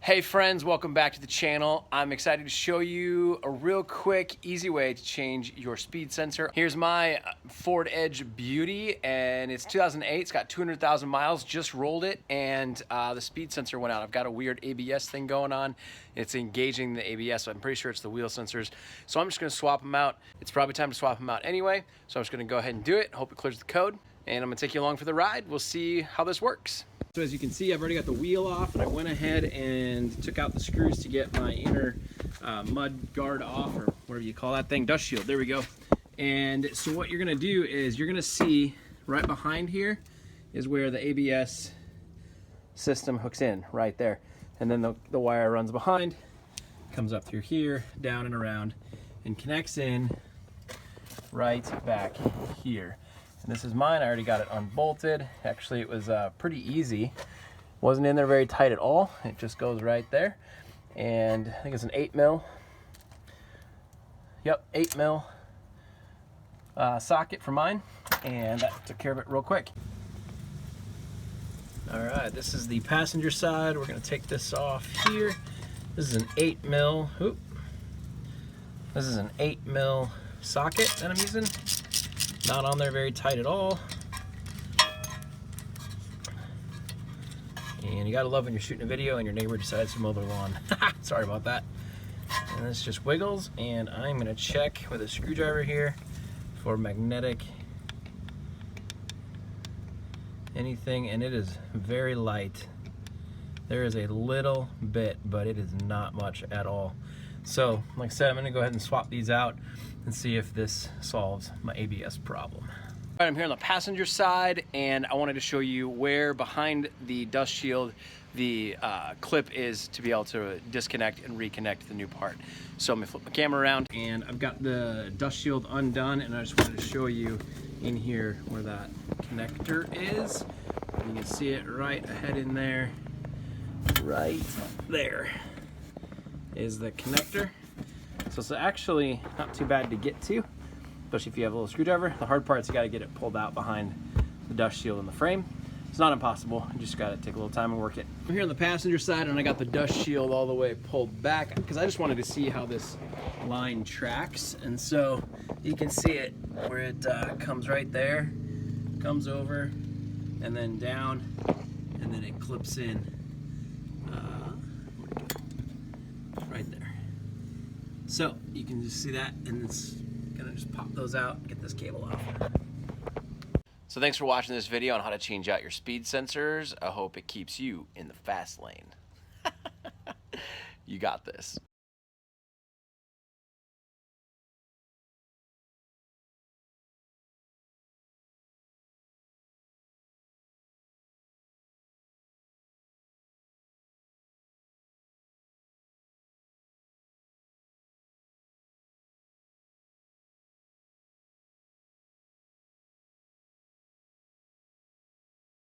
Hey friends, welcome back to the channel. I'm excited to show you a real quick, easy way to change your speed sensor. Here's my Ford Edge Beauty, and it's 2008. It's got 200,000 miles, just rolled it, and the speed sensor went out. I've got a weird ABS thing going on. It's engaging the ABS, so I'm pretty sure it's the wheel sensors. So I'm just gonna swap them out. It's probably time to swap them out anyway, so I'm just gonna go ahead and do it. Hope it clears the code, and I'm gonna take you along for the ride. We'll see how this works. So as you can see, I've already got the wheel off, and I went ahead and took out the screws to get my inner mud guard off, or whatever you call that thing, dust shield. There we go. And so what you're gonna do is you're gonna see right behind here is where the ABS system hooks in, right there. And then the wire runs behind, comes up through here, down and around, and connects in right back here. And this is mine. I already got it unbolted. Actually, it was pretty easy. Wasn't in there very tight at all. It just goes right there. And I think it's an 8mm. Yep, 8mm socket for mine. And that took care of it real quick. All right, this is the passenger side. We're gonna take this off here. This is an 8mm. Oop. This is an 8mm socket that I'm using. Not on there very tight at all. And you gotta love when you're shooting a video and your neighbor decides to mow their lawn. Sorry about that. And this just wiggles, and I'm gonna check with a screwdriver here for magnetic anything, and it is very light. There is a little bit, but it is not much at all. So, like I said, I'm gonna go ahead and swap these out and see if this solves my ABS problem. All right, I'm here on the passenger side, and I wanted to show you where behind the dust shield the clip is to be able to disconnect and reconnect the new part. So I'm gonna flip my camera around, and I've got the dust shield undone, and I just wanted to show you in here where that connector is. You can see it right ahead in there. Right there is the connector. So it's actually not too bad to get to, especially if you have a little screwdriver. The hard part is you gotta get it pulled out behind the dust shield in the frame. It's not impossible, you just gotta take a little time and work it. I'm here on the passenger side, and I got the dust shield all the way pulled back because I just wanted to see how this line tracks. And so you can see it where it comes right there, comes over, and then down, and then it clips in right there. So you can just see that, and it's gonna just pop those out and get this cable off. So thanks for watching this video on how to change out your speed sensors. I hope it keeps you in the fast lane. You got this.